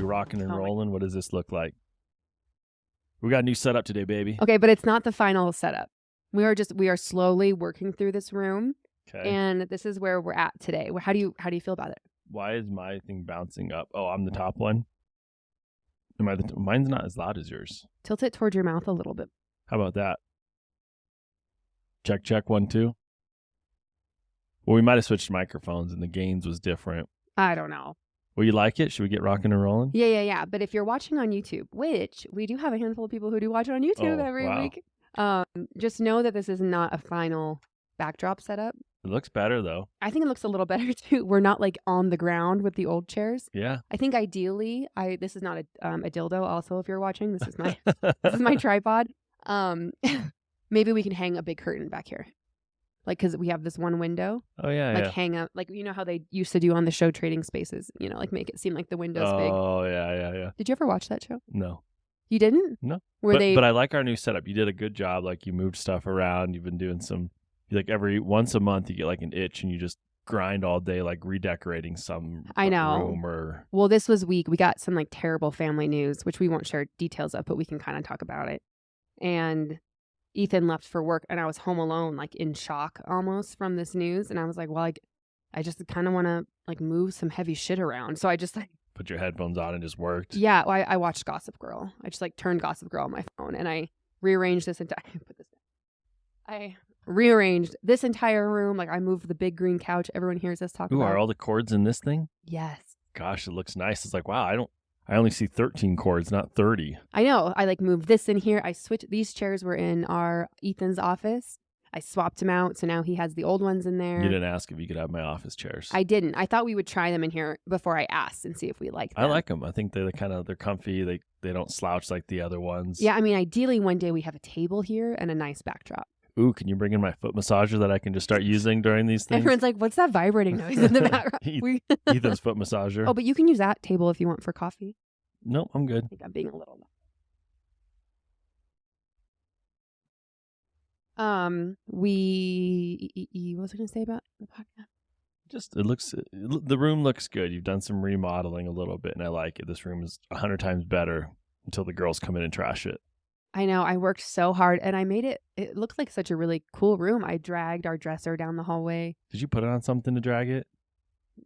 rocking and rolling? What does this look like? We got a new setup today, baby. Okay, but it's not the final setup. We are slowly working through this room. Okay. And this is where we're at today. How do you feel about it? Why is my thing bouncing up? Oh, I'm the top one. Mine's not as loud as yours. Tilt it towards your mouth a little bit. How about that? Check 1 2. Well, we might have switched microphones and the gains was different. I don't know. Well, you like it? Should we get rocking and rolling? Yeah. But if you're watching on YouTube, which we do have a handful of people who do watch on YouTube every week, just know that this is not a final backdrop setup. It looks better though. I think it looks a little better too. We're not like on the ground with the old chairs. Yeah. I think ideally, this is not a dildo. Also, if you're watching, this is my this is my tripod. Maybe we can hang a big curtain back here, like because we have this one window. Oh yeah, like hang up, like you know how they used to do on the show Trading Spaces. You know, like make it seem like the window's big. Oh yeah. Did you ever watch that show? No. You didn't? No. But I like our new setup. You did a good job. Like you moved stuff around. You've been doing some. Like once a month you get like an itch and you just grind all day like redecorating some room or. Well, this was week. We got some like terrible family news, which we won't share details of, but we can kind of talk about it. And Ethan left for work and I was home alone, like in shock almost from this news. And I was like, well, I just kind of want to like move some heavy shit around. So I just like put your headphones on and just worked. Yeah. Well, I watched Gossip Girl. I just like turned Gossip Girl on my phone and I rearranged this entire rearranged this entire room. Like I moved the big green couch everyone hears us talk about. Are all the cords in this thing? Yes. Gosh, it looks nice. It's like, wow, I only see 13 cords, not 30. I know. I like moved this in here. I switched. These chairs were in our Ethan's office. I swapped them out. So now he has the old ones in there. You didn't ask if you could have my office chairs. I didn't. I thought we would try them in here before I asked and see if we liked them. I like them. I think they're comfy. They don't slouch like the other ones. Yeah. I mean, ideally one day we have a table here and a nice backdrop. Ooh, can you bring in my foot massager that I can just start using during these things? Everyone's like, what's that vibrating noise in the background? Ethan's foot massager. Oh, but you can use that table if you want for coffee. No, I'm good. I think I'm being a little. What was I going to say about the podcast? Just the room looks good. You've done some remodeling a little bit, and I like it. This room is 100 times better until the girls come in and trash it. I know. I worked so hard, and I made it. It looked like such a really cool room. I dragged our dresser down the hallway. Did you put it on something to drag it?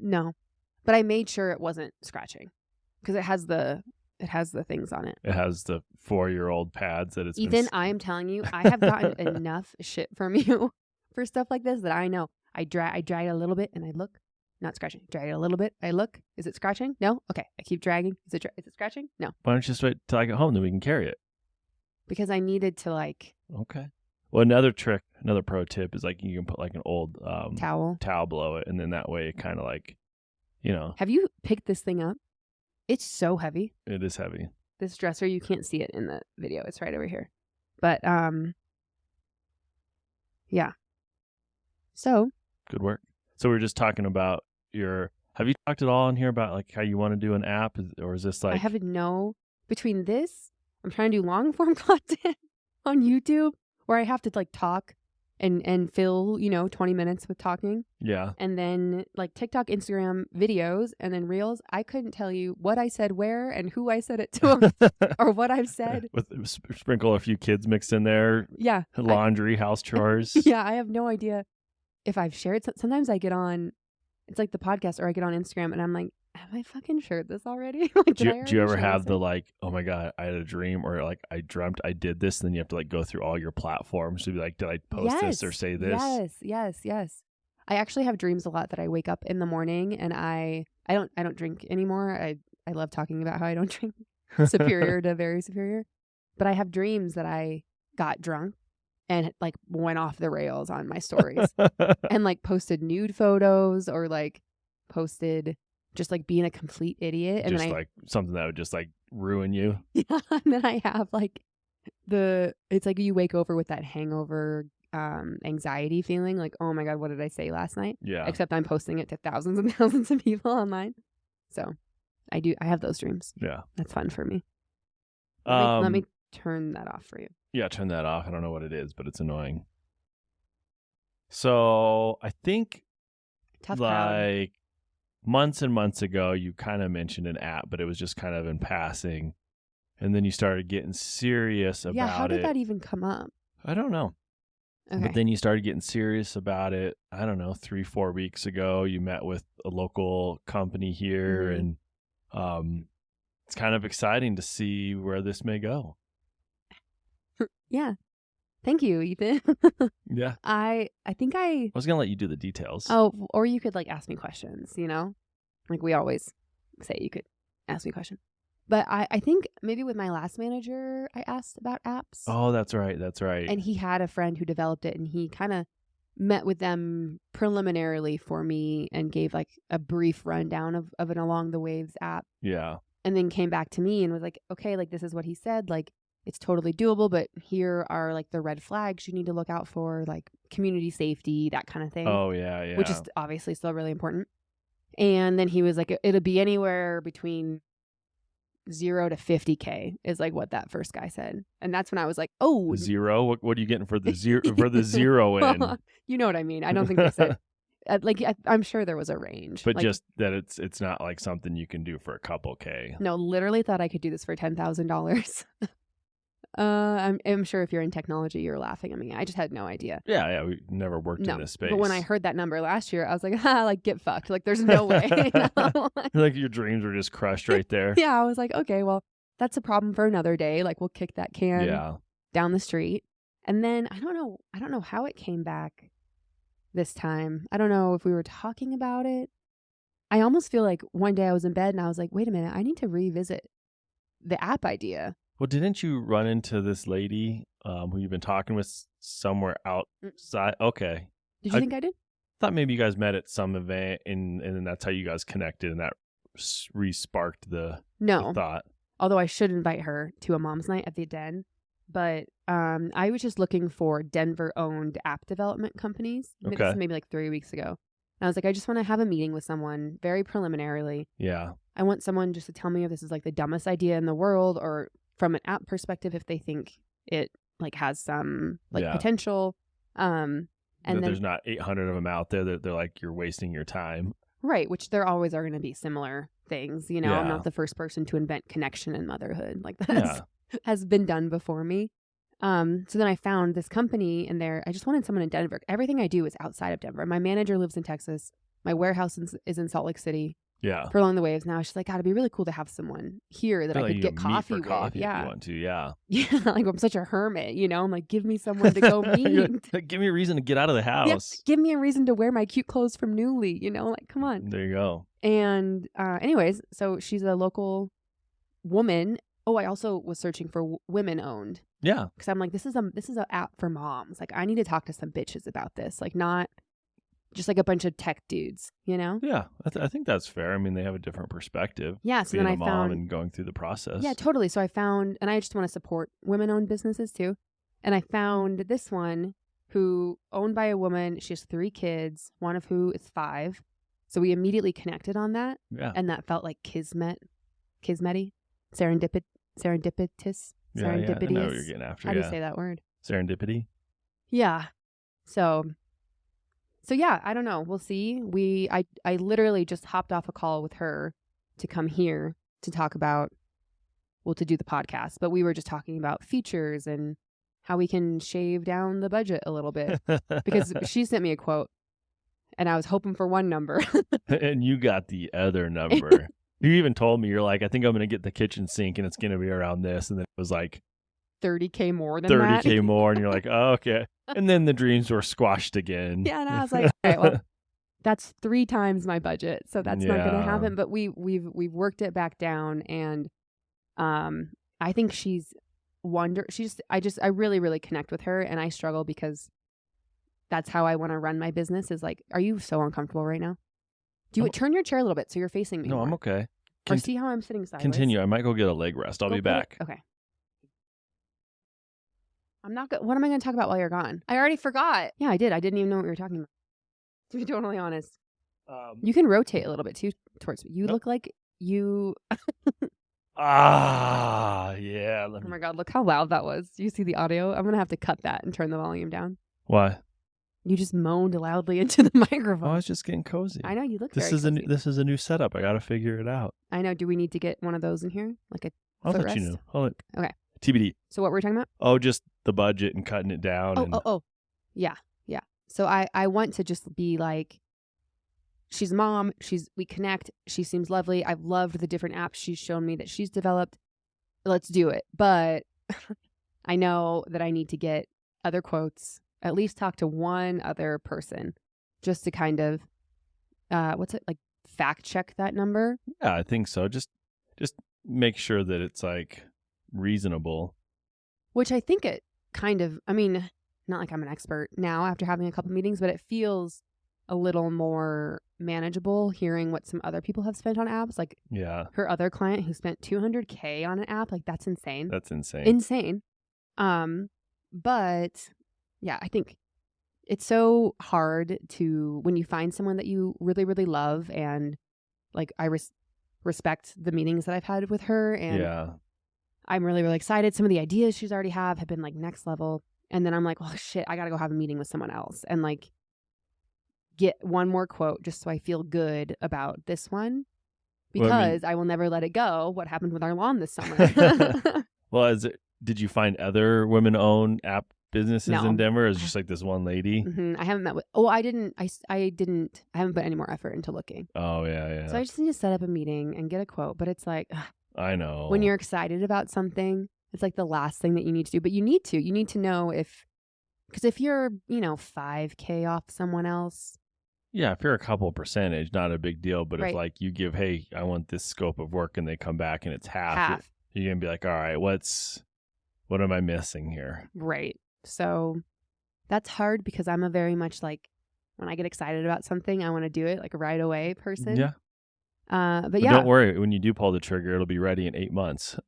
No, but I made sure it wasn't scratching because it has the things on it. It has the 4-year-old pads that it's. Ethan, I am telling you, I have gotten enough shit from you for stuff like this that I know. I drag it a little bit, and I look, not scratching. Drag it a little bit, I look. Is it scratching? No. Okay, I keep dragging. Is it scratching? No. Why don't you just wait till I get home, then we can carry it? Because I needed to like. Okay. Well, another pro tip is like you can put like an old towel below it, and then that way it kind of like, you know. Have you picked this thing up? It's so heavy. It is heavy. This dresser, you can't see it in the video. It's right over here. But yeah. So. Good work. So we're just talking about have you talked at all in here about like how you want to do an app, or is this like? I haven't between this. I'm trying to do long form content on YouTube where I have to like talk and fill, 20 minutes with talking. Yeah. And then like TikTok, Instagram videos, and then Reels. I couldn't tell you what I said where and who I said it to or what I've said. With sprinkle a few kids mixed in there. Yeah. Laundry, house chores. Yeah. I have no idea if I've shared. Sometimes I get on, it's like the podcast, or I get on Instagram and I'm like, have I fucking shared this already? Like, do you ever have the like, oh my God, I had a dream, or like I dreamt I did this, and then you have to like go through all your platforms to be like, did I post this or say this? Yes. I actually have dreams a lot that I wake up in the morning and I don't drink anymore. I love talking about how I don't drink. Superior to very superior. But I have dreams that I got drunk and like went off the rails on my stories and like posted nude photos or like posted just like being a complete idiot. And just like something that would just like ruin you. Yeah. And then I have like it's like you wake over with that hangover anxiety feeling like, oh my God, what did I say last night? Yeah. Except I'm posting it to thousands and thousands of people online. So I have those dreams. Yeah. That's fun for me. Let me turn that off for you. Yeah, turn that off. I don't know what it is, but it's annoying. So I think tough like crowd. months and months ago, you kind of mentioned an app, but it was just kind of in passing. And then you started getting serious about it. Yeah, how did that even come up? I don't know. Okay. But then you started getting serious about it, I don't know, 3-4 weeks ago. You met with a local company here, and it's kind of exciting to see where this may go. Yeah. Thank you, Ethan. Yeah. I think I was going to let you do the details. Oh, or you could like ask me questions, you know? Like we always say you could ask me questions. But I think maybe with my last manager, I asked about apps. Oh, that's right. That's right. And he had a friend who developed it, and he kind of met with them preliminarily for me and gave like a brief rundown of an Along the Waves app. Yeah. And then came back to me and was like, okay, like this is what he said. Like it's totally doable, but here are like the red flags you need to look out for, like community safety, that kind of thing. Oh, yeah, yeah. Which is obviously still really important. And then he was like, it'll be anywhere between 0 to 50K is like what that first guy said. And that's when I was like, oh. 0? What are you getting for the zero for the zero in? You know what I mean? I don't think they said. I'm sure there was a range. But like, just that it's not like something you can do for a couple K. No, literally thought I could do this for $10,000. I'm sure if you're in technology, you're laughing at me. I just had no idea. Yeah, we never worked in this space. But when I heard that number last year, I was like, like get fucked. Like there's no way. You know? Like your dreams were just crushed right there. Yeah, I was like, okay, well, that's a problem for another day. Like we'll kick that can down the street. And then I don't know how it came back this time. I don't know if we were talking about it. I almost feel like one day I was in bed and I was like, wait a minute, I need to revisit the app idea. Well, didn't you run into this lady who you've been talking with somewhere outside? Okay. Did you think I did? Thought maybe you guys met at some event and then that's how you guys connected and that re-sparked the thought. Although I should invite her to a mom's night at the Den. But I was just looking for Denver-owned app development companies. Okay. This is maybe like 3 weeks ago. And I was like, I just want to have a meeting with someone very preliminarily. Yeah. I want someone just to tell me if this is like the dumbest idea in the world or from an app perspective, if they think it like has some like potential. And then there's not 800 of them out there that they're like, you're wasting your time. Right. Which there always are going to be similar things. You know, I'm not the first person to invent connection in motherhood. Like that has been done before me. So then I found this company and I just wanted someone in Denver. Everything I do is outside of Denver. My manager lives in Texas. My warehouse is in Salt Lake City. Yeah. For Along the Waves now. She's like, God, it'd be really cool to have someone here that I could get coffee with. If you want to, yeah. Yeah, like I'm such a hermit, you know? I'm like, give me someone to go meet. Give me a reason to get out of the house. Yeah, give me a reason to wear my cute clothes from Newly, you know? Like, come on. There you go. And anyways, so she's a local woman. Oh, I also was searching for women owned. Yeah. Because I'm like, this is an app for moms. Like, I need to talk to some bitches about this. Like, not just like a bunch of tech dudes, you know? Yeah, I think that's fair. I mean, they have a different perspective. Yeah, so being then I found and going through the process. Yeah, totally. So I found, and I just want to support women-owned businesses too. And I found this one who owned by a woman. She has 3 kids, one of who is 5. So we immediately connected on that. Yeah, and that felt like kismet-y, serendipitous. Yeah, I know what you're getting after. How do you say that word? Serendipity. Yeah. So yeah, I don't know. We'll see. I literally just hopped off a call with her to come here to talk about, to do the podcast. But we were just talking about features and how we can shave down the budget a little bit. Because she sent me a quote and I was hoping for one number. And you got the other number. You even told me, you're like, I think I'm going to get the kitchen sink and it's going to be around this. And then it was like 30K more than that. 30K more. And you're like, oh, okay. And then the dreams were squashed again. Yeah, and I was like, all right, well, that's 3 times my budget, so that's not going to happen. But we've worked it back down, and I think I really, really connect with her, and I struggle because that's how I want to run my business. Is like, are you so uncomfortable right now? Do you turn your chair a little bit so you're facing me? No, more. I'm okay. Or see how I'm sitting sideways. Continue. I might go get a leg rest. I'll be back. Okay. I'm not good. What am I going to talk about while you're gone? I already forgot. Yeah, I did. I didn't even know what we were talking about. To be totally honest. You can rotate a little bit too towards me. You look like you. Yeah. Oh my God, look how loud that was. Do you see the audio? I'm going to have to cut that and turn the volume down. Why? You just moaned loudly into the Oh, microphone. I was just getting cozy. I know you look This very is cozy. this is a new setup. I got to figure it out. I know. Do we need to get one of those in here? Like a I'll let footrest? you know. Okay. TBD. So what were we talking about? Oh, just the budget and cutting it down. Oh. Yeah. So I want to just be like, she's a mom. We connect. She seems lovely. I've loved the different apps she's shown me that she's developed. Let's do it. But I know that I need to get other quotes, at least talk to one other person just to kind of, like fact check that number. Yeah, I think so. Just make sure that it's like reasonable. Which I think it kind of, I mean, not like I'm an expert now after having a couple meetings, but it feels a little more manageable hearing what some other people have spent on apps. Like her other client who spent $200K on an app, like that's insane. That's insane. Insane. But yeah, I think it's so hard to, when you find someone that you really, really love, and like I respect the meetings that I've had with her, and I'm really, really excited. Some of the ideas she's already have been like next level. And then I'm like, oh shit, I got to go have a meeting with someone else and like get one more quote just so I feel good about this one, because I will never let it go. What happened with our lawn this summer? Well, did you find other women-owned app businesses in Denver? Or is it just like this one lady? Mm-hmm. I haven't met with. Oh, I didn't. I haven't put any more effort into looking. Oh yeah. So I just need to set up a meeting and get a quote. But it's like, I know, when you're excited about something, it's like the last thing that you need to do. But you need to know because if you're, $5K off someone else. Yeah, if you're a couple percentage, not a big deal. But if like you give, hey, I want this scope of work, and they come back and it's half. You're gonna be like, all right, what am I missing here? Right. So that's hard because I'm a very much like, when I get excited about something, I want to do it like right away person. Yeah. But yeah. Don't worry. When you do pull the trigger, it'll be ready in 8 months.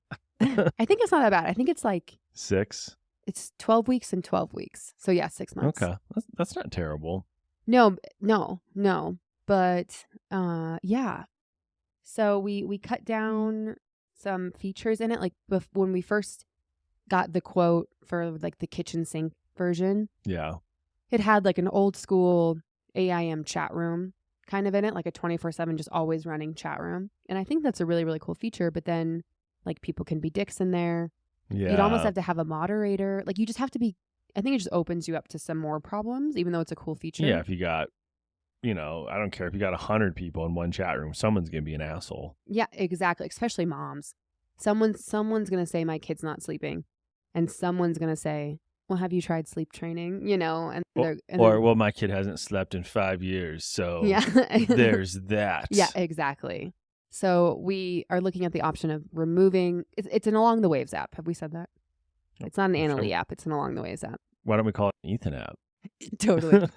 I think it's not that bad. I think it's like 6. It's 12 weeks and 12 weeks. So yeah, 6 months. Okay. That's not terrible. No. But yeah. So we cut down some features in it. Like when we first got the quote for like the kitchen sink version. Yeah. It had like an old school AIM chat room kind of in it, like a 24/7 just always running chat room. And I think that's a really, really cool feature. But then like people can be dicks in there. Yeah. You'd almost have to have a moderator. Like you just have to be, I think it just opens you up to some more problems, even though it's a cool feature. Yeah. If you got, I don't care if you got 100 people in one chat room, someone's going to be an asshole. Yeah, exactly. Especially moms. Someone's going to say my kid's not sleeping. And someone's going to say, well, have you tried sleep training? Well, my kid hasn't slept in 5 years. So there's that. Yeah, exactly. So we are looking at the option of removing, it's an Along the Waves app. Have we said that? It's not an Annalie app. It's an Along the Waves app. Why don't we call it an Ethan app? Totally.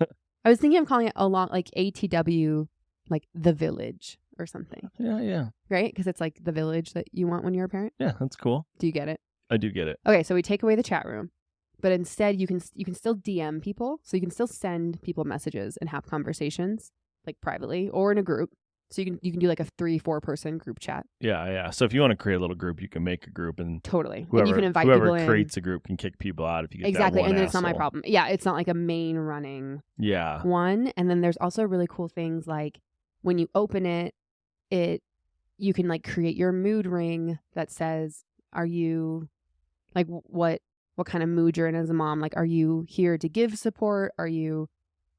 I was thinking of calling it like ATW, like The Village or something. Yeah. Right? Because it's like the village that you want when you're a parent. Yeah, that's cool. Do you get it? I do get it. Okay, so we take away the chat room, but instead you can still DM people. So you can still send people messages and have conversations like privately or in a group. So you can do like a 3-4 person group chat. Yeah. So if you want to create a little group, you can make a group and totally. Whoever, and you can invite people in. Whoever creates a group can kick people out if you get exactly. that one And then asshole. It's not my problem. Yeah, it's not like a main running one. And then there's also really cool things like when you open it, you can like create your mood ring that says, are you like what kind of mood you're in as a mom? Like, are you here to give support? Are you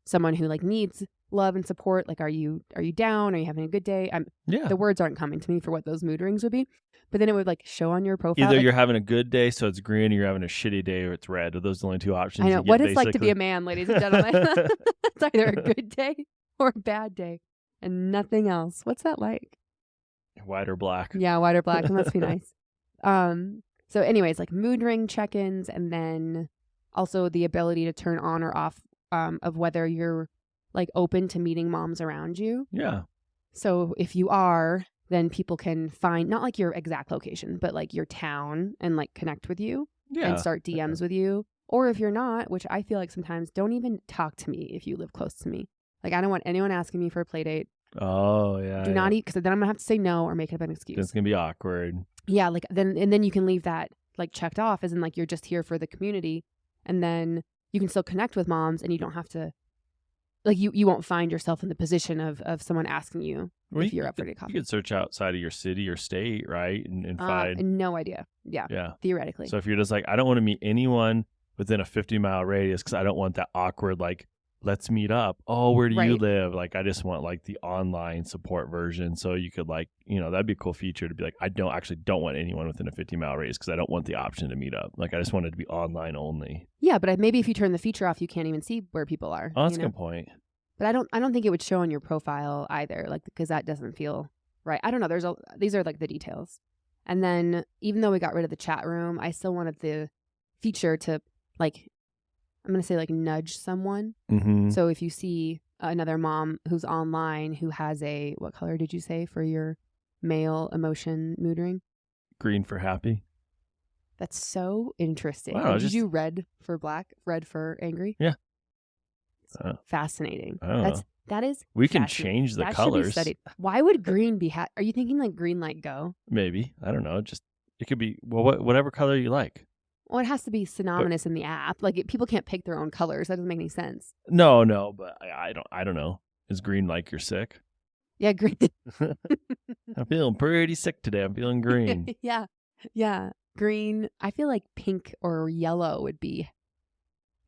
someone who like needs love and support? Like, are you down? Are you having a good day? The words aren't coming to me for what those mood rings would be, but then it would like show on your profile. Either like, you're having a good day, so it's green, or you're having a shitty day, or it's red. Are those the only two options? I know what it's like to be a man, ladies and gentlemen. It's either a good day or a bad day, and nothing else. What's that like? White or black? Yeah, white or black. It must be nice. So, anyways, like mood ring check-ins, and then also the ability to turn on or off of whether you're like open to meeting moms around you. Yeah. So if you are, then people can find not like your exact location, but like your town and like connect with you and start DMs with you. Or if you're not, which I feel like sometimes, don't even talk to me if you live close to me. Like I don't want anyone asking me for a play date. Oh yeah. Do not eat, because then I'm gonna have to say no or make up an excuse. It's gonna be awkward. Yeah, like then you can leave that like checked off as in like you're just here for the community, and then you can still connect with moms and you don't have to like you won't find yourself in the position of someone asking you Well, if you're up for a you coffee. could search outside of your city or state, right? And find, No idea. Yeah. Theoretically. So if you're just like, I don't want to meet anyone within a 50-mile radius because I don't want that awkward, like, let's meet up. Oh, where do you Right. live? Like, I just want like the online support version. So you could like, that'd be a cool feature to be like, I don't want anyone within a 50-mile radius because I don't want the option to meet up. Like, I just want it to be online only. Yeah, but maybe if you turn the feature off, you can't even see where people are. Oh, that's a good point. But I don't think it would show on your profile either, like, because that doesn't feel right. I don't know. These are like the details. And then even though we got rid of the chat room, I still wanted the feature to, like, I'm going to say, like, nudge someone. Mm-hmm. So if you see another mom who's online who has what color did you say for your male emotion mood ring? Green for happy. That's so interesting. Wow, Did you do red for black, red for angry? Yeah. Fascinating. I don't know. That is. We can change the that colors. Should be studied. Why would green be? Are you thinking like green light go? Maybe. I don't know. Just it could be whatever color you like. Well, it has to be synonymous in the app. Like people can't pick their own colors. That doesn't make any sense. No, but I don't know. Is green like you're sick? Yeah, green. I'm feeling pretty sick today. I'm feeling green. Yeah. Green. I feel like pink or yellow would be.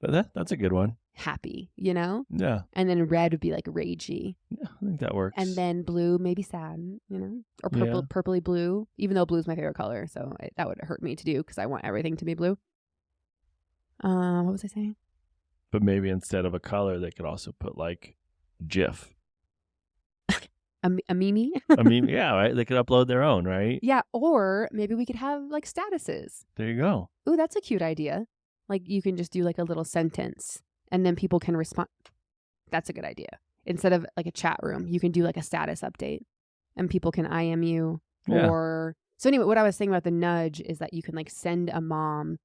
But that's a good one. Happy, Yeah. And then red would be like ragey. Yeah, I think that works. And then blue, maybe sad, or purpley blue, even though blue is my favorite color. So that would hurt me to do because I want everything to be blue. What was I saying? But maybe instead of a color, they could also put like GIF. A meme? A meme, yeah, right? They could upload their own, right? Yeah, or maybe we could have like statuses. There you go. Ooh, that's a cute idea. Like you can just do like a little sentence and then people can respond. That's a good idea. Instead of like a chat room, you can do like a status update and people can IM you. Yeah. So anyway, what I was saying about the nudge is that you can like send a mom.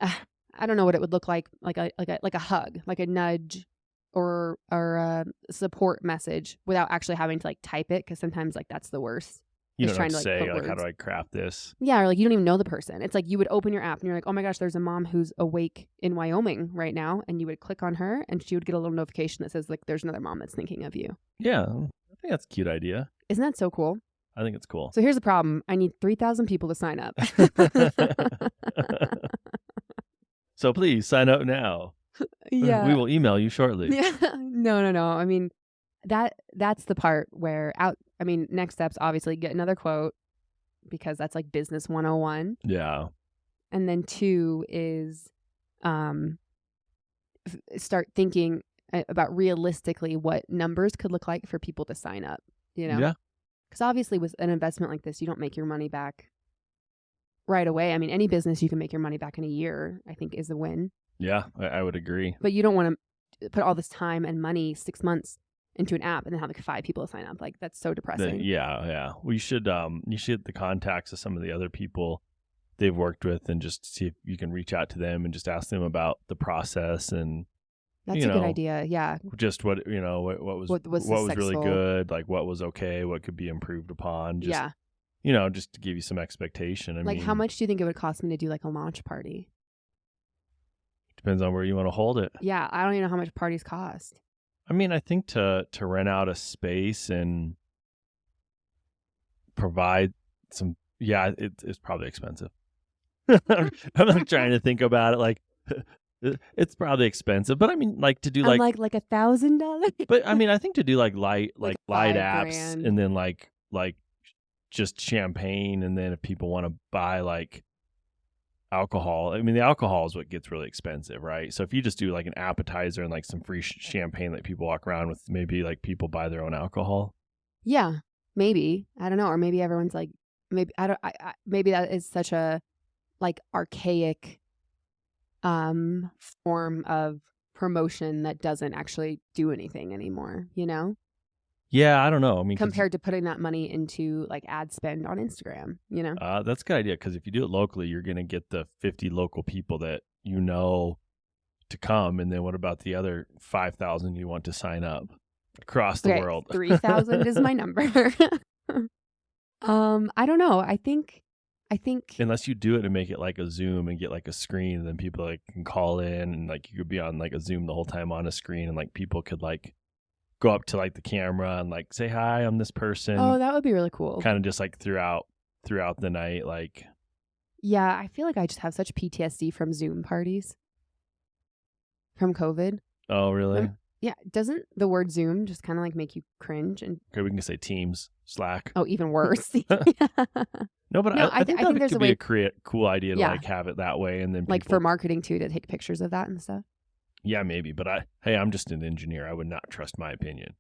I don't know what it would look like a hug, like a nudge or a support message without actually having to like type it, because sometimes like that's the worst. You Just don't have trying to to, like, say, put like, how words. do I craft this? Yeah, or like you don't even know the person. It's like you would open your app and you're like, oh my gosh, there's a mom who's awake in Wyoming right now, and you would click on her and she would get a little notification that says like there's another mom that's thinking of you. Yeah, I think that's a cute idea. Isn't that so cool? I think it's cool. So here's the problem. I need 3,000 people to sign up. So please sign up now. Yeah. We will email you shortly. Yeah. No. I mean, that's the part where next steps, obviously get another quote, because that's like business 101. Yeah. And then 2 is start thinking about realistically what numbers could look like for people to sign up, Yeah. Because obviously with an investment like this, you don't make your money back right away. I mean, any business you can make your money back in a year, I think, is a win. Yeah, I would agree. But you don't want to put all this time and money, 6 months, into an app and then have like 5 people sign up. Like that's so depressing. Yeah. We should you should get the contacts of some of the other people they've worked with and just see if you can reach out to them and just ask them about the process. And that's a good idea. Yeah. Just what was really good, like what was okay, what could be improved upon. Just, just to give you some expectation. I mean, how much do you think it would cost me to do like a launch party? Depends on where you want to hold it. Yeah, I don't even know how much parties cost. I mean, I think to rent out a space and provide some, it's probably expensive. I'm like trying to think about it, like it's probably expensive, but I mean, like to do like $1,000. But I mean, I think to do like light apps $5,000. and then like just champagne, and then if people want to buy like alcohol, I mean, the alcohol is what gets really expensive, right? So if you just do like an appetizer and like some free champagne that people walk around with, maybe like people buy their own alcohol. Yeah, maybe. I don't know. Or maybe everyone's like, maybe that is such a like archaic form of promotion that doesn't actually do anything anymore, Yeah, I don't know. I mean, compared to putting that money into like ad spend on Instagram, that's a good idea, because if you do it locally, you're going to get the 50 local people that to come, and then what about the other 5,000 you want to sign up across the world? 3,000 is my number. I don't know. I think I think unless you do it and make it like a Zoom and get like a screen, and then people like can call in, and like you could be on like a Zoom the whole time on a screen, and like people could like go up to like the camera and like say hi, I'm this person. Oh, that would be really cool. Kind of just like throughout the night, like. Yeah, I feel like I just have such PTSD from Zoom parties from COVID. Oh, really? Yeah, doesn't the word Zoom just kind of like make you cringe? And okay, we can say Teams, Slack. Oh, even worse. No, but No, I think that there's could a be way, a cool idea to Yeah. like have it that way, and then like people, for marketing too, to take pictures of that and stuff. yeah, maybe. But I'm just an engineer. I would not trust my opinion.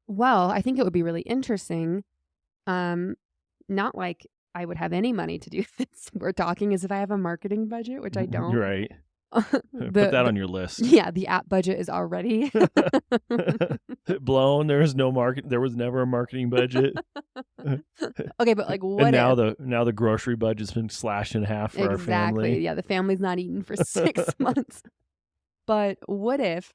Well, I think it would be really interesting. Not like I would have any money to do this. We're talking as if I have a marketing budget, which I don't. You're right. Put that on your list. Yeah, the app budget is already blown. There was never a marketing budget. Okay, but like what? And now the grocery budget's been slashed in half for our family. Exactly. Yeah, the family's not eating for 6 months. But what if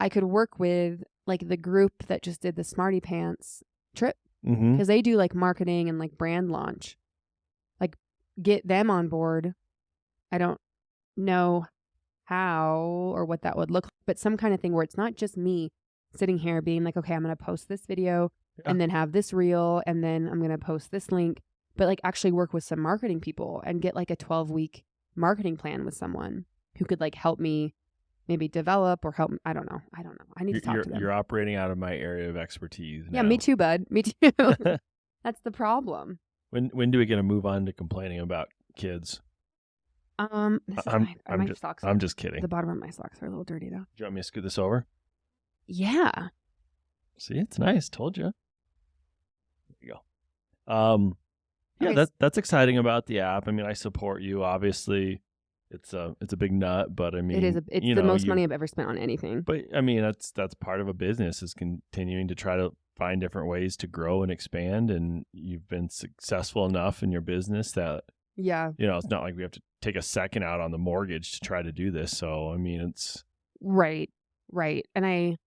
I could work with like the group that just did the Smarty Pants trip? Mm-hmm. Because they do like marketing and like brand launch. Like get them on board. I don't know how or what that would look like, but some kind of thing where it's not just me sitting here being like, okay, I'm going to post this video and then have this reel and then I'm going to post this link, but like actually work with some marketing people and get like a 12-week marketing plan with someone who could like help me maybe develop or help. I don't know. I need to talk to them. You're operating out of my area of expertise now. Yeah, me too, bud. Me too. That's the problem. When do we get to move on to complaining about kids? This is I'm just kidding. The bottom of my socks are a little dirty though. Do you want me to scoot this over? Yeah. See, it's nice. Told you. There you go. Yeah, Okay. that's exciting about the app. I mean, I support you. Obviously, it's a big nut, but I mean, It is. It's the most money I've ever spent on anything. But I mean, that's part of a business, is continuing to try to find different ways to grow and expand. And you've been successful enough in your business that, Yeah. it's not like we have to take a second out on the mortgage to try to do this. So I mean, it's Right. And I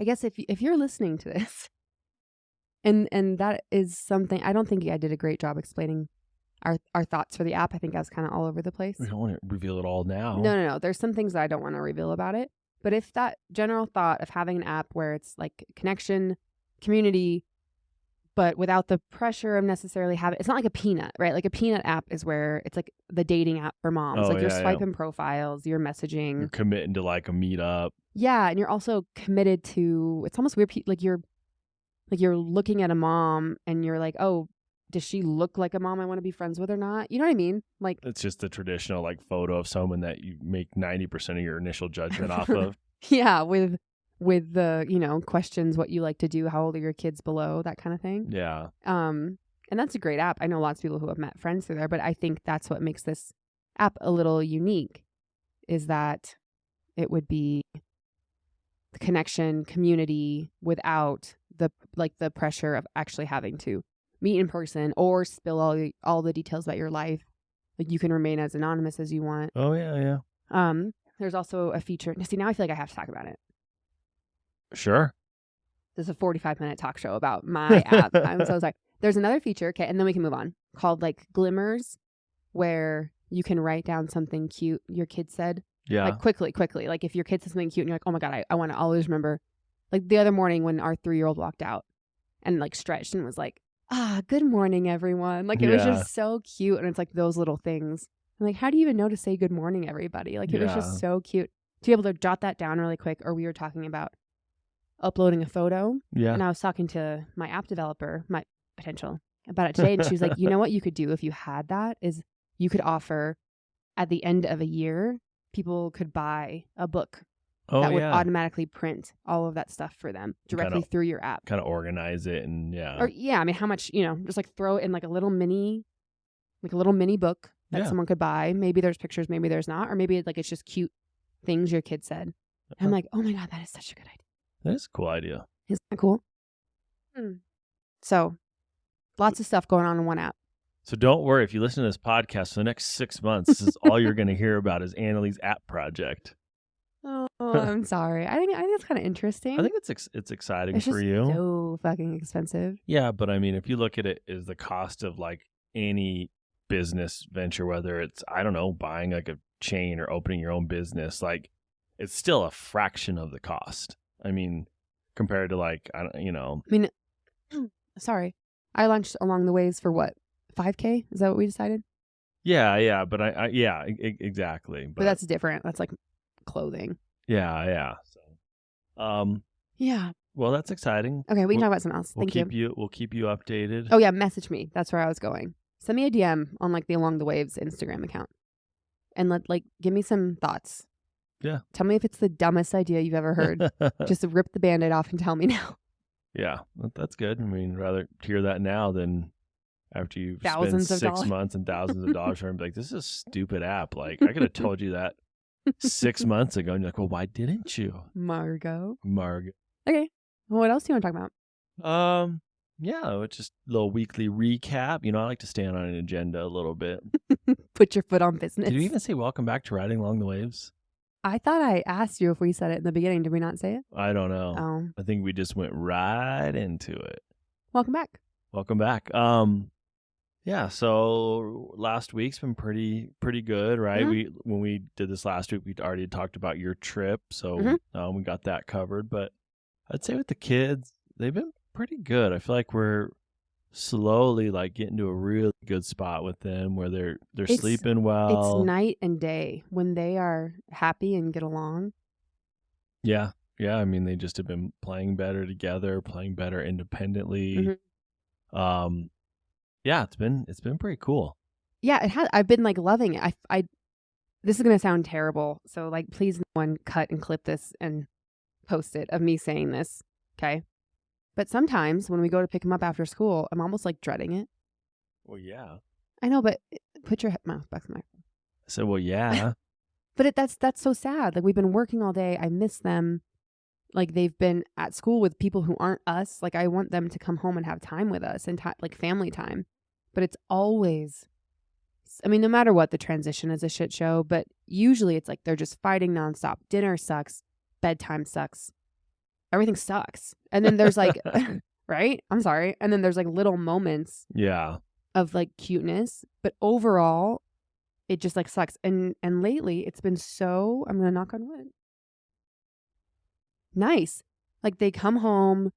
guess if you're listening to this, and that is something, I don't think I did a great job explaining our thoughts for the app. I think I was kind of all over the place. we don't want to reveal it all now. No. There's some things that I don't want to reveal about it. But if that general thought of having an app where it's like connection, community, but without the pressure of necessarily having, it's not like a Peanut, right? Like a Peanut app is where it's like the dating app for moms. Oh, like you're yeah, swiping profiles, you're messaging. You're committing to like a meetup. Yeah, and you're also committed to, it's almost weird, like you're looking at a mom and you're like, oh, does she look like a mom I want to be friends with or not? You know what I mean? Like, It's just the traditional like photo of someone that you make 90% of your initial judgment off of. yeah, with the, questions, what you like to do, how old are your kids below, that kind of thing. Yeah. And that's a great app. I know lots of people who have met friends through there, but I think that's what makes this app a little unique, is that it would be the connection, community, without the pressure of actually having to meet in person or spill all the details about your life. Like you can remain as anonymous as you want. Oh yeah. There's also a feature. See, now I feel like I have to talk about it. Sure. This is a 45-minute talk show about my app. I'm so sorry. There's another feature, okay, and then we can move on, called like Glimmers, where you can write down something cute your kid said. Yeah. Like quickly. Like if your kid says something cute and you're like, oh my God, I want to always remember. Like the other morning when our 3-year-old walked out and like stretched and was like, good morning, everyone. Like it was just so cute. And it's like those little things. I'm like, how do you even know to say good morning, everybody? Like it was just so cute to be able to jot that down really quick. Or we were talking about uploading a photo. Yeah. And I was talking to my app developer, my potential, about it today. And she was like, you know what you could do if you had that is you could offer at the end of a year, people could buy a book that would automatically print all of that stuff for them directly through your app. Kind of organize it and Or I mean, how much, just like throw it in like a little mini book that someone could buy. Maybe there's pictures, maybe there's not. Or maybe like it's just cute things your kid said. And I'm like, oh my God, that is such a good idea. That is a cool idea. Isn't that cool? So lots of stuff going on in one app. So don't worry, if you listen to this podcast for the next 6 months, this is all you're going to hear about is Annalie's app project. Oh, I'm sorry. I think it's kind of interesting. I think it's exciting it's for just you. so fucking expensive. Yeah, but I mean, if you look at it as the cost of like any business venture, whether it's, I don't know, buying like a chain or opening your own business, like it's still a fraction of the cost. I mean, compared to like, I don't, I mean, sorry, I launched along the ways for what, 5K? Is that what we decided? yeah, but exactly. But that's different. That's like clothing. Yeah. So, yeah. well, that's exciting. Okay, we can talk about something else. Thank you. We'll keep you updated. Oh yeah, message me. That's where I was going. Send me a DM on like the Along the Waves Instagram account, and give me some thoughts. Yeah. Tell me if it's the dumbest idea you've ever heard. Just rip the Band-Aid off and tell me now. Yeah, that's good. I mean, rather hear that now than after you Thousands spend of 6 dollars. months and thousands of dollars and be like, this is a stupid app. Like, I could have told you that 6 months ago. And you're like, well, why didn't you? Margot. Okay. Well, what else do you want to talk about? Yeah, it's just a little weekly recap. You know, I like to stand on an agenda a little bit. Put your foot on business. Did you even say welcome back to Riding Along the Waves? I thought I asked you if we said it in the beginning. Did we not say it? I don't know. Oh. I think we just went right into it. Welcome back. Welcome back. Yeah, so last week's been pretty good, right? Mm-hmm. When we did this last week, we already talked about your trip, so we got that covered. But I'd say with the kids, they've been pretty good. I feel like we're slowly like getting to a really good spot with them where they're sleeping well. It's night and day when they are happy and get along. Yeah. I mean, they just have been playing better together, playing better independently. Mm-hmm. Yeah, it's been pretty cool. Yeah, it has. I've been like loving it. I this is gonna sound terrible, so like please no one cut and clip this and post it of me saying this, okay? But sometimes when we go to pick him up after school, I'm almost like dreading it. Well, yeah. I know, but put your mouth back to my. I said, well, yeah. But that's so sad. Like we've been working all day. I miss them. Like they've been at school with people who aren't us. Like I want them to come home and have time with us and like family time. But it's always, I mean, no matter what, the transition is a shit show. But usually it's like they're just fighting nonstop. Dinner sucks. Bedtime sucks. Everything sucks. And then there's like, right? I'm sorry. And then there's like little moments. Yeah. Of like cuteness. But overall, it just like sucks. And lately it's been so, I'm going to knock on wood. Nice. Like they come home.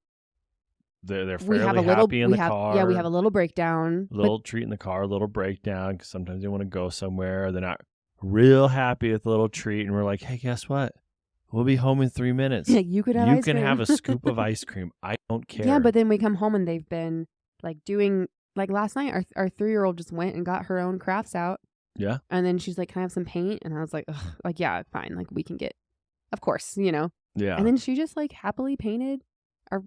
They're fairly happy in the car. Yeah, we have a little breakdown. Little treat in the car, a little breakdown, because sometimes they want to go somewhere. They're not real happy with the little treat. And we're like, hey, guess what? We'll be home in 3 minutes. Yeah, you could have ice cream. Have a scoop of ice cream. I don't care. Yeah, but then we come home and they've been like doing, like last night, our 3-year-old just went and got her own crafts out. Yeah. And then she's like, can I have some paint? And I was like, ugh, like, yeah, fine. Like we can get, of course, you know. Yeah. And then she just like happily painted.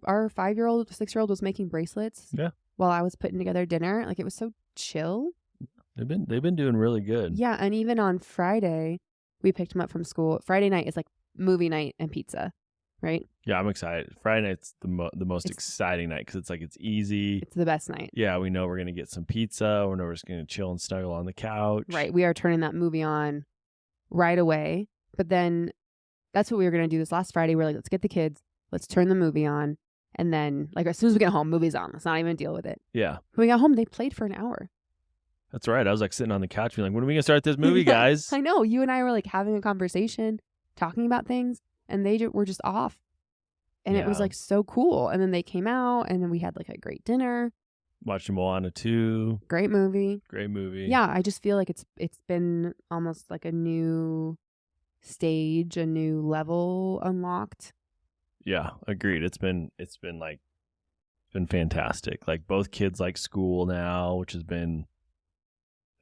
Our 5-year-old, 6-year-old was making bracelets. Yeah. While I was putting together dinner. Like it was so chill. They've been doing really good. Yeah, and even on Friday, we picked him up from school. Friday night is like movie night and pizza, right? Yeah, I'm excited. Friday night's the most exciting night because it's like it's easy. It's the best night. Yeah, we know we're gonna get some pizza. We know we're just gonna chill and snuggle on the couch. Right. We are turning that movie on right away. But then that's what we were gonna do this last Friday. We're like, let's get the kids. Let's turn the movie on. And then, like, as soon as we get home, movie's on. Let's not even deal with it. Yeah. When we got home, they played for an hour. That's right. I was like sitting on the couch being like, when are we going to start this movie, guys? I know. You and I were like having a conversation, talking about things, and they were just off. And it was like so cool. And then they came out, and then we had like a great dinner. Watched Moana 2. Great movie. Yeah, I just feel like it's been almost like a new stage, a new level unlocked. Yeah, agreed. It's been fantastic. Like both kids like school now, which has been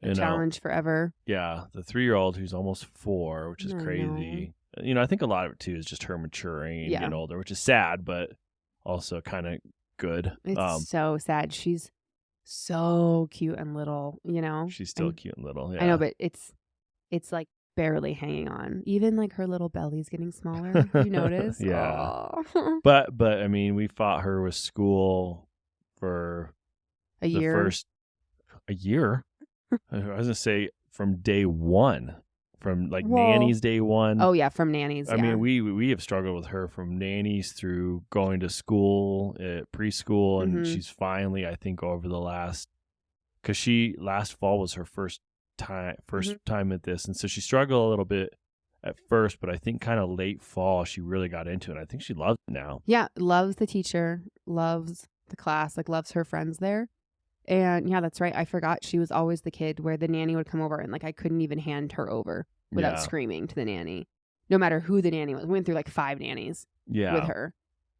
a challenge forever. Yeah, the 3-year-old who's almost 4, which is crazy. You know, I think a lot of it too is just her maturing and getting older, which is sad, but also kind of good. It's so sad. She's so cute and little, you know. She's still cute and little. Yeah. I know, but it's like barely hanging on. Even like her little belly's getting smaller. You notice? Yeah. But I mean, we fought her with school for a year. A year. I was gonna say from day one, from like nannies day one. Oh yeah, from nannies. I mean, we have struggled with her from nannies through going to school, preschool, and she's finally, I think, over the last because she last fall was her first time Mm-hmm. at this, and so she struggled a little bit at first, but I think kind of late fall she really got into it. I think she loves it now. Yeah, loves the teacher, loves the class, like loves her friends there. And yeah, that's right. I forgot she was always the kid where the nanny would come over and like I couldn't even hand her over without Yeah, screaming to the nanny. No matter who the nanny was. We went through like 5 nannies with yeah, her.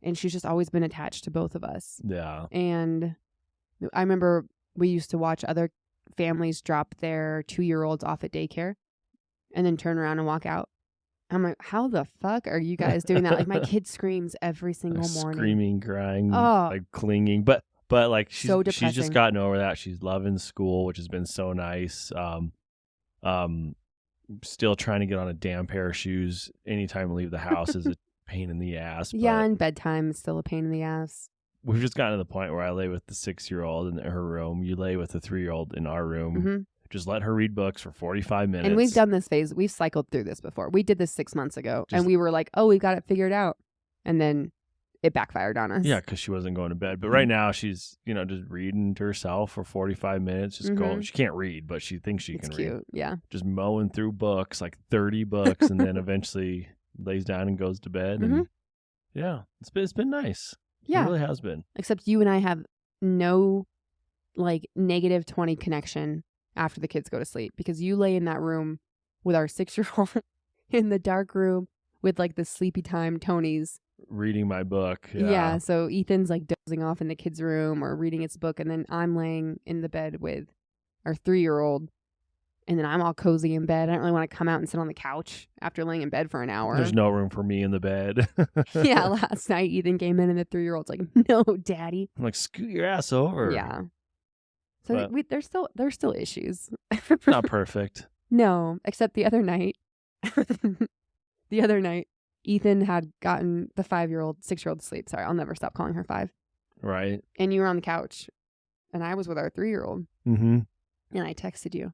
And she's just always been attached to both of us. yeah. And I remember we used to watch other families drop their 2-year-olds off at daycare and then turn around and walk out. I'm like, how the fuck are you guys doing that? Like my kid screams every single morning. Screaming, crying, Oh, like clinging, but like so she's just depressing. gotten over that. She's loving school, which has been so nice. Still trying to get on a damn pair of shoes anytime we leave the house is a pain in the ass. Yeah, But and bedtime is still a pain in the ass. we've just gotten to the point where I lay with the 6-year-old in her room. You lay with the 3-year-old in our room. Mm-hmm. Just let her read books for 45 minutes. And we've done this phase. We've cycled through this before. We did this 6 months ago, Just- and we were like, "Oh, we got it figured out," and then it backfired on us. Yeah, because she wasn't going to bed. But right now she's, just reading to herself for 45 minutes. Just going. She can't read, but she thinks she it's can cute. read. Yeah. Just mowing through books, like 30 books, and then eventually lays down and goes to bed. And yeah, it's been nice. Yeah. It really has been. Except you and I have no like -20 connection after the kids go to sleep because you lay in that room with our 6-year-old in the dark room with like the sleepy time Tonys Reading my book. Yeah. So Ethan's like dozing off in the kids' room or reading its book, and then I'm laying in the bed with our 3-year-old, and then I'm all cozy in bed. I don't really want to come out and sit on the couch after laying in bed for an hour. There's no room for me in the bed. Yeah. Last night Ethan came in, and the 3-year-old's like, "No, Daddy." I'm like, scoot your ass over. Yeah. So But- there's still issues. Not perfect. No, except the other night. The other night, Ethan had gotten the 5-year-old, 6-year-old to sleep. Sorry, I'll never stop calling her 5. Right. And you were on the couch, and I was with our 3-year-old, Mm-hmm. and I texted you.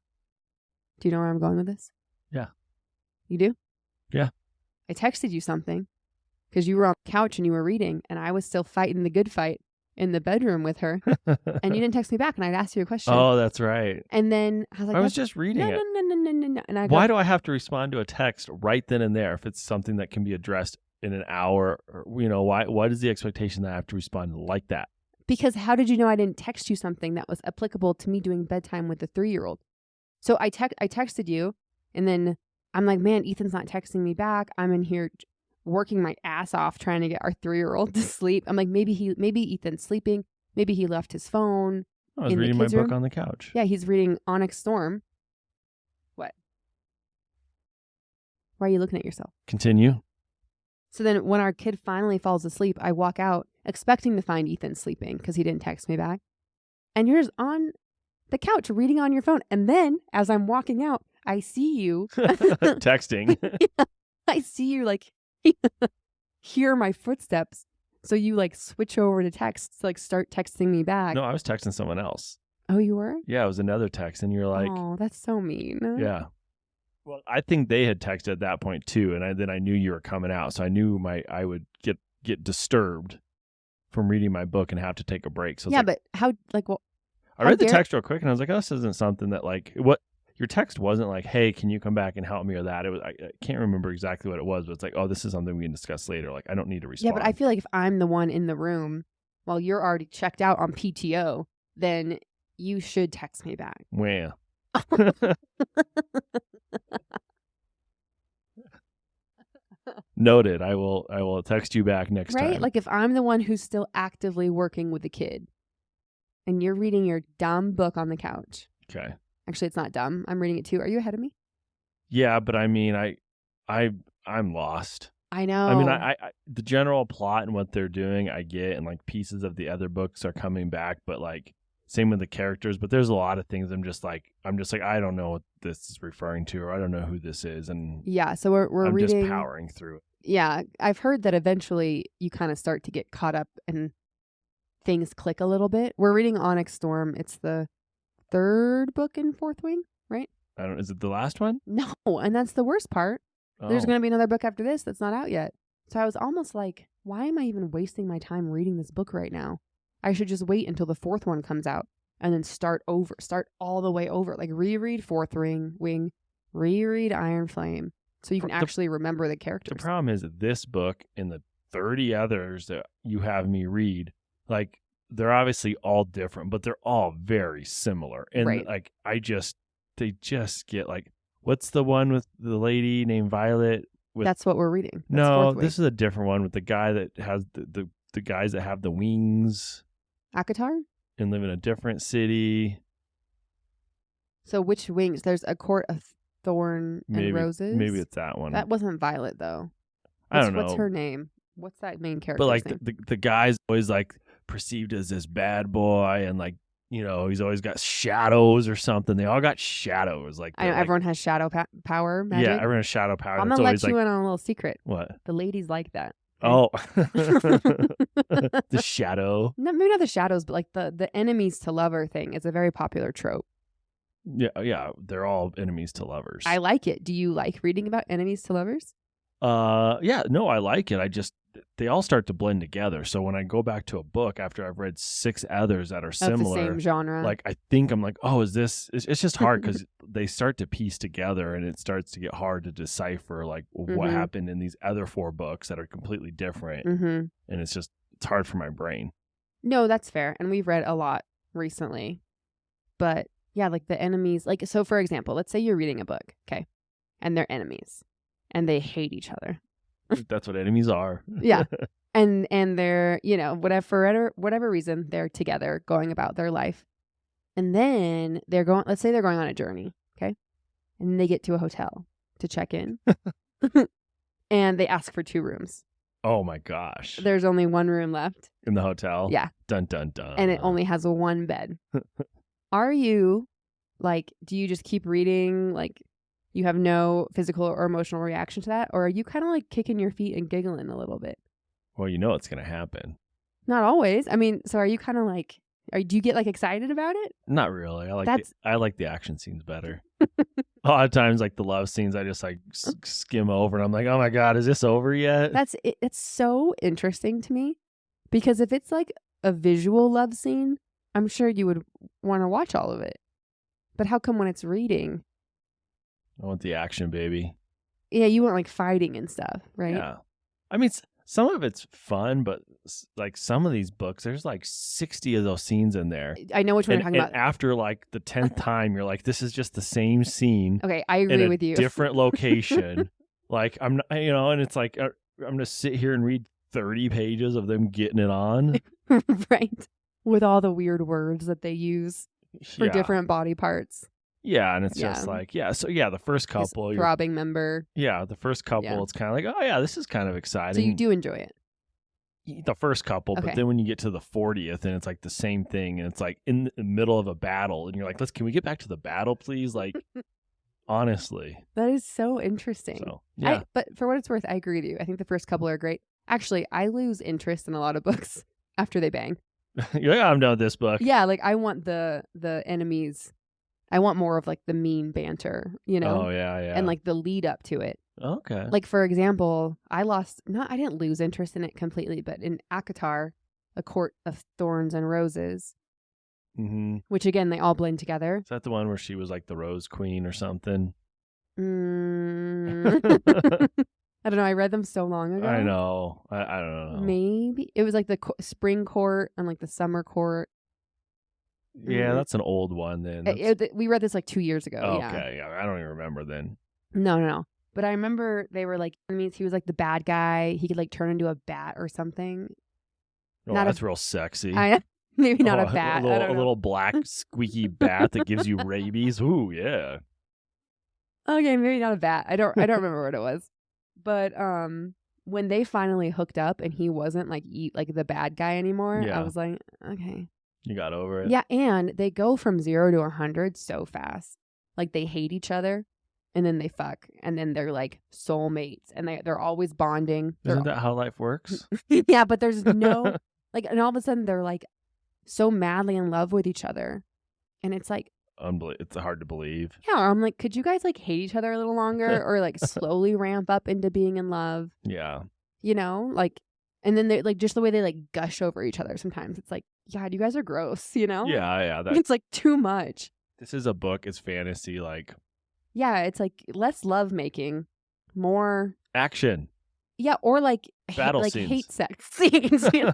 Do you know where I'm going with this? Yeah. You do? Yeah. I texted you something because you were on the couch and you were reading, and I was still fighting the good fight in the bedroom with her, and you didn't text me back, and I'd asked you a question. Oh, that's right. And then I was like, I was just reading it. No. And Why do I have to respond to a text right then and there if it's something that can be addressed in an hour? Or, what is the expectation that I have to respond like that? Because how did you know I didn't text you something that was applicable to me doing bedtime with the 3-year-old? So I texted you, and then I'm like, man, Ethan's not texting me back. I'm in here working my ass off trying to get our 3-year-old to sleep. I'm like, maybe Ethan's sleeping. Maybe he left his phone. I was in the reading my kids' book room. on the couch. Yeah, he's reading Onyx Storm. What? Why are you looking at yourself? Continue. So then when our kid finally falls asleep, I walk out expecting to find Ethan sleeping because he didn't text me back. And you're just on the couch reading on your phone. And then as I'm walking out, I see you. Texting. I see you like hear my footsteps. So you like switch over to text, like start texting me back. No, I was texting someone else. Oh, you were? Yeah, it was another text, and you're like, oh, that's so mean. yeah. Well, I think they had texted at that point too, and then I knew you were coming out, so I knew I would get disturbed from reading my book and have to take a break. So yeah, but how well? I read the text real quick, and I was like, oh, this isn't something that like what. Your text wasn't like, hey, can you come back and help me or that? It was I can't remember exactly what it was, but it's like, oh, this is something we can discuss later. Like, I don't need to respond. Yeah, but I feel like if I'm the one in the room while you're already checked out on PTO, then you should text me back. Well. Noted. I will text you back next time. Right? Like if I'm the one who's still actively working with the kid and you're reading your dumb book on the couch. Okay. Actually, it's not dumb. I'm reading it too. Are you ahead of me? Yeah, but I mean, I'm lost. I know. I mean, I the general plot and what they're doing, I get, and like pieces of the other books are coming back, but like same with the characters. But there's a lot of things I'm just like I don't know what this is referring to, or I don't know who this is, and yeah. So we're I'm reading. just powering through it. Yeah, I've heard that eventually you kind of start to get caught up and things click a little bit. We're reading Onyx Storm. It's the 3rd book in Fourth Wing, right? Is it the last one? No, and that's the worst part. Oh. There's going to be another book after this that's not out yet. So I was almost like, why am I even wasting my time reading this book right now? I should just wait until the 4th one comes out and then start all the way over. Like reread Fourth Wing, reread Iron Flame, so you can actually remember the characters. The problem is that this book and the 30 others that you have me read, like, they're obviously all different, but they're all very similar. And Right. like, they just get like, what's the one with the lady named Violet? That's what we're reading. That's No, Fourth Wing. this is a different one with the guy that has the guys that have the wings Akatar? and live in a different city. So which wings? There's a court of thorn and roses. Maybe it's that one. That wasn't Violet though. I don't know. What's her name? What's that main character? But like name? the guy's always like perceived as this bad boy, and like, you know, he's always got shadows or something. They all got shadows. Like, I know everyone has shadow power. Magic. Yeah, everyone has shadow power. I'm gonna let you in on a little secret. What? The ladies like that. Okay? Oh, the shadow. No, maybe not the shadows, but like the enemies to lover thing is a very popular trope. Yeah, they're all enemies to lovers. I like it. Do you like reading about enemies to lovers? Yeah, no, I like it. They all start to blend together. So when I go back to a book after I've read 6 others that are similar, the same genre, like I think I'm like, oh, is this? It's just hard because they start to piece together, and it starts to get hard to decipher like what happened in these other 4 books that are completely different, and it's hard for my brain. No, that's fair, and we've read a lot recently, but yeah, like the enemies, like so. For example, let's say you're reading a book, okay, and they're enemies, and they hate each other. That's what enemies are. Yeah. And they're, you know, whatever reason, they're together going about their life. And then let's say they're going on a journey, okay? And they get to a hotel to check in. And they ask for 2 rooms. Oh my gosh. There's only 1 room left. In the hotel? Yeah. Dun, dun, dun. And it only has 1 bed. Are you, like, do you just keep reading, like, you have no physical or emotional reaction to that? Or are you kind of like kicking your feet and giggling a little bit? Well, you know it's going to happen. Not always. I mean, so are you kind of like, do you get like excited about it? Not really. I like the action scenes better. A lot of times, like the love scenes, I just like skim over, and I'm like, oh my God, is this over yet? It's so interesting to me, because if it's like a visual love scene, I'm sure you would want to watch all of it. But how come when it's reading? I want the action, baby. Yeah, you want like fighting and stuff, right? Yeah. I mean, some of it's fun, but like some of these books, there's like 60 of those scenes in there. I know which one you're talking about. After like the 10th time, you're like, this is just the same scene. Okay, I agree with you. Different location. Like, I'm not, you know, and it's like, I'm going to sit here and read 30 pages of them getting it on. Right. With all the weird words that they use for different body parts. Yeah, and it's just like, so the first couple. His throbbing member. Yeah, the first couple, it's kind of like, oh yeah, this is kind of exciting. So you do enjoy it? The first couple, but then when you get to the 40th and it's like the same thing, and it's like in the middle of a battle, and you're like, can we get back to the battle, please? Like, honestly. That is so interesting. So, yeah. But for what it's worth, I agree with you. I think the first couple are great. Actually, I lose interest in a lot of books after they bang. Yeah, I'm done with this book. Yeah, like I want the enemies. I want more of like the mean banter, you know? Oh, yeah. And like the lead up to it. Okay. Like, for example, I didn't lose interest in it completely, but in Akatar, A Court of Thorns and Roses, which again, they all blend together. Is that the one where she was like the Rose Queen or something? I don't know. I read them so long ago. I know. I don't know. Maybe. It was like the spring court and like the summer court. Yeah, that's an old one then. We read this like 2 years ago. Okay, yeah. I don't even remember then. No. But I remember they were like enemies. He was like the bad guy. He could like turn into a bat or something. Oh, that's real sexy. Maybe not a bat. A little black squeaky bat that gives you rabies. Ooh, yeah. Okay, maybe not a bat. I don't remember what it was. But when they finally hooked up and he wasn't like the bad guy anymore, I was like, okay. You got over it? Yeah, and they go from 0 to 100 so fast. Like they hate each other, and then they fuck, and then they're like soulmates, and they're always bonding. Isn't that how life works? Yeah, but there's no like, and all of a sudden they're like so madly in love with each other, and it's like it's hard to believe. Yeah, I'm like, could you guys like hate each other a little longer, or like slowly ramp up into being in love? Yeah, you know, like, and then they like just the way they like gush over each other. Sometimes it's like, God, you guys are gross, you know? Yeah. It's like too much. This is a book. It's fantasy, like Yeah, it's like less love making, more action, yeah, or like battle like scenes. hate sex scenes. You know?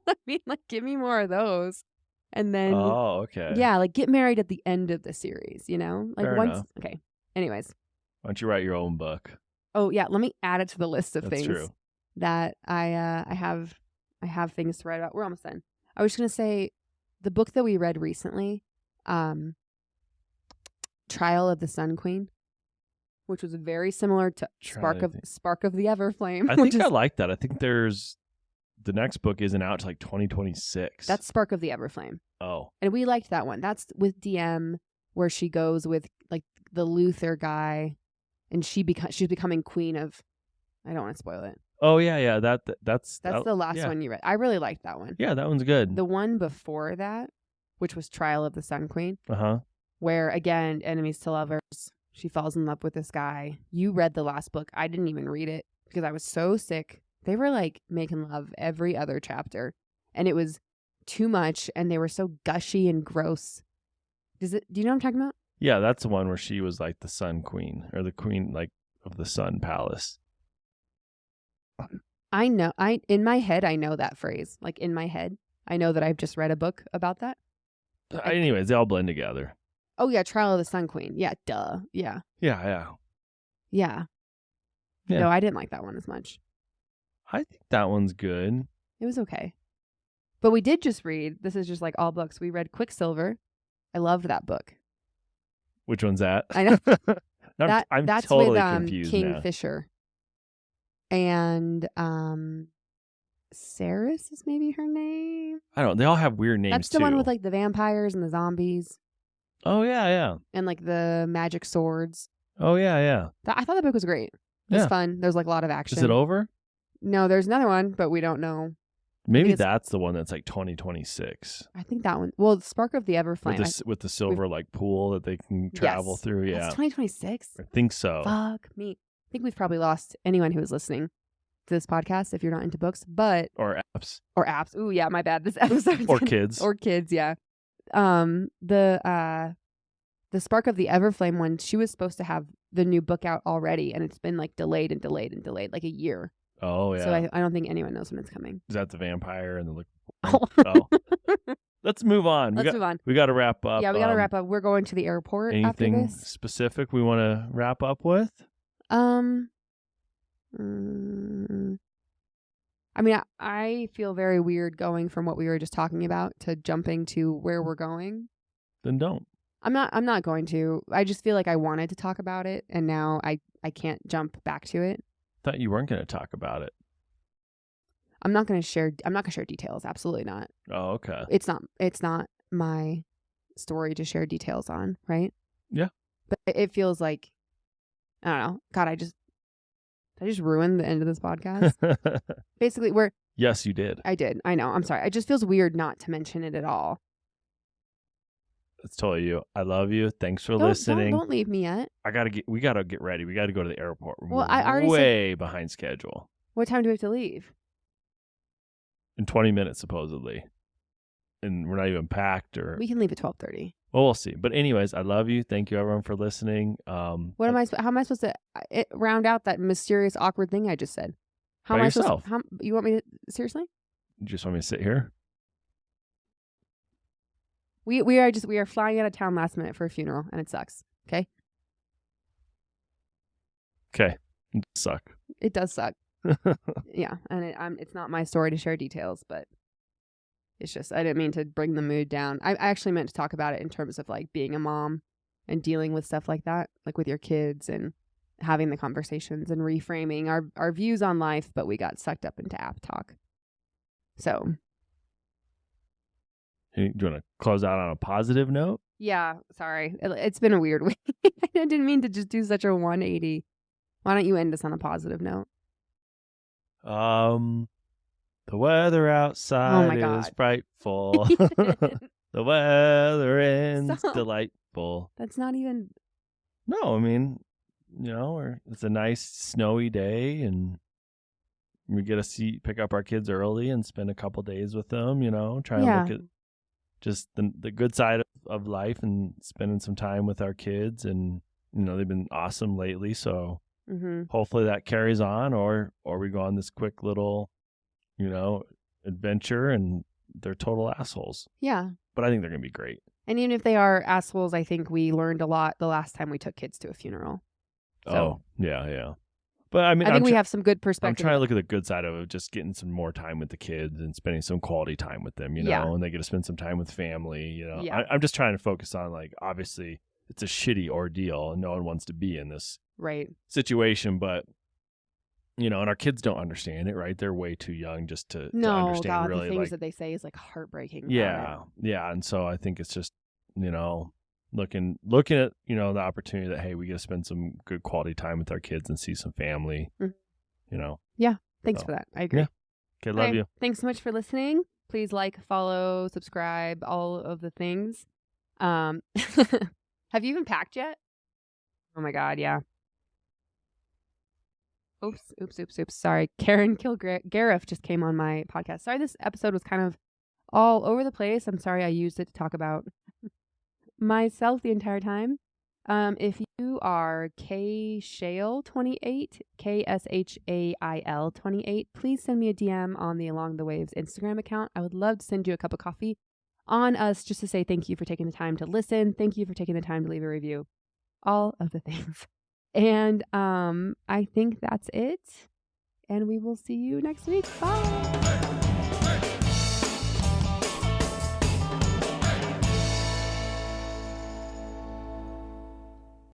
I mean, like give me more of those, and then Oh, okay. yeah, like get married at the end of the series. You know, like Fair once. enough. Okay. Anyways, Why don't you write your own book? oh yeah, let me add it to the list of That's things true. that I have things to write about. We're almost done. I was just gonna say, the book that we read recently, Trial of the Sun Queen, which was very similar to Trying to think. Spark of the Everflame. I think I like that. I think there's the next book isn't out till like 2026. That's Spark of the Everflame. Oh. And we liked that one. That's with DM, where she goes with like the Luther guy, and she's becoming queen of. I don't want to spoil it. Oh yeah. That's the last one you read. I really liked that one. Yeah, that one's good. The one before that, which was Trial of the Sun Queen, Uh-huh. where again, enemies to lovers. She falls in love with this guy. You read the last book. I didn't even read it because I was so sick. They were like making love every other chapter, and it was too much, and they were so gushy and gross. Do you know what I'm talking about? Yeah, that's the one where she was like the Sun Queen, or the queen like of the Sun Palace. I know. In my head, I know that phrase. Like in my head, I know that I've just read a book about that. Anyways, they all blend together. Oh yeah, Trial of the Sun Queen. Yeah, duh. Yeah. Yeah. No, I didn't like that one as much. I think that one's good. It was okay. But we did just read, this is just like all books. We read Quicksilver. I loved that book. Which one's that? I know. I'm that's totally with confused King now. Fisher. And Saris is maybe her name. I don't know. They all have weird names That's the too. one with like the vampires and the zombies. Oh yeah. And like the magic swords. Oh yeah. I thought the book was great. It was fun. There's like a lot of action. Is it over? No, there's another one, but we don't know. Maybe that's the one that's like 2026. I think that one. Well, Spark of the Everflame. With the silver like pool that they can travel through. Yeah. That's 2026? I think so. Fuck me. I think we've probably lost anyone who is listening to this podcast if you're not into books, but Or apps. Ooh, yeah, my bad. This episode. Or kids. Or kids, yeah. The Spark of the Everflame one, she was supposed to have the new book out already, and it's been like delayed like a year. Oh yeah. So I don't think anyone knows when it's coming. Is that the vampire and the Oh. Let's move on. Let's move on. We got to wrap up. Yeah, we got to wrap up. We're going to the airport after Anything this. specific we want to wrap up with? I mean, I feel very weird going from what we were just talking about to jumping to where we're going. Then don't. I'm not going to. I just feel like I wanted to talk about it, and now I can't jump back to it. Thought you weren't going to talk about it. I'm not going to share details. Absolutely not. Oh, okay. It's not my story to share details on, right? Yeah. But it feels like, I don't know. God, I just ruined the end of this podcast. Basically, Yes, you did. I did. I know. I'm sorry. It just feels weird not to mention it at all. That's totally you. I love you. Thanks for listening. Don't leave me yet. We gotta get ready. We gotta go to the airport. We're I already way behind schedule. What time do we have to leave? In 20 minutes, supposedly. And we're not even packed or. We can leave at 12:30. Well, we'll see. But anyways, I love you. Thank you, everyone, for listening. How am I supposed to round out that mysterious, awkward thing I just said? How by am yourself. I supposed to, you want me to, seriously? You just want me to sit here? We are flying out of town last minute for a funeral, and it sucks. Okay? Okay. It suck. It does suck. Yeah, and it's not my story to share details, but it's just, I didn't mean to bring the mood down. I actually meant to talk about it in terms of like being a mom and dealing with stuff like that, like with your kids and having the conversations and reframing our views on life, but we got sucked up into app talk. So. Do you want to close out on a positive note? Yeah, sorry. It's been a weird week. I didn't mean to just do such a 180. Why don't you end us on a positive note? The weather outside is frightful. The weather ends delightful. That's not even. No, I mean, it's a nice snowy day, and we get to pick up our kids early and spend a couple days with them. Try and just the good side of life and spending some time with our kids. And, they've been awesome lately. So hopefully that carries on, or we go on this quick little, adventure and they're total assholes. Yeah. But I think they're going to be great. And even if they are assholes, I think we learned a lot the last time we took kids to a funeral. So, yeah. But I mean, I think we have some good perspective. I'm trying to look at the good side of it, just getting some more time with the kids and spending some quality time with them, and they get to spend some time with family, I'm just trying to focus on, like, obviously it's a shitty ordeal and no one wants to be in this situation, but and our kids don't understand it, right? They're way too young just to understand really. The things like, that they say is like heartbreaking. Yeah. And so I think it's just, looking at, the opportunity that, hey, we get to spend some good quality time with our kids and see some family, Yeah. Thanks for that. I agree. Yeah. Okay. Love you. Thanks so much for listening. Please like, follow, subscribe, all of the things. Have you even packed yet? Oh my God. Yeah. Oops. Sorry. Karen Kilgariff just came on my podcast. Sorry, this episode was kind of all over the place. I'm sorry I used it to talk about myself the entire time. If you are KShail28, KSHAIL28, please send me a DM on the Along the Waves Instagram account. I would love to send you a cup of coffee on us just to say thank you for taking the time to listen. Thank you for taking the time to leave a review. All of the things. And I think that's it. And we will see you next week. Bye.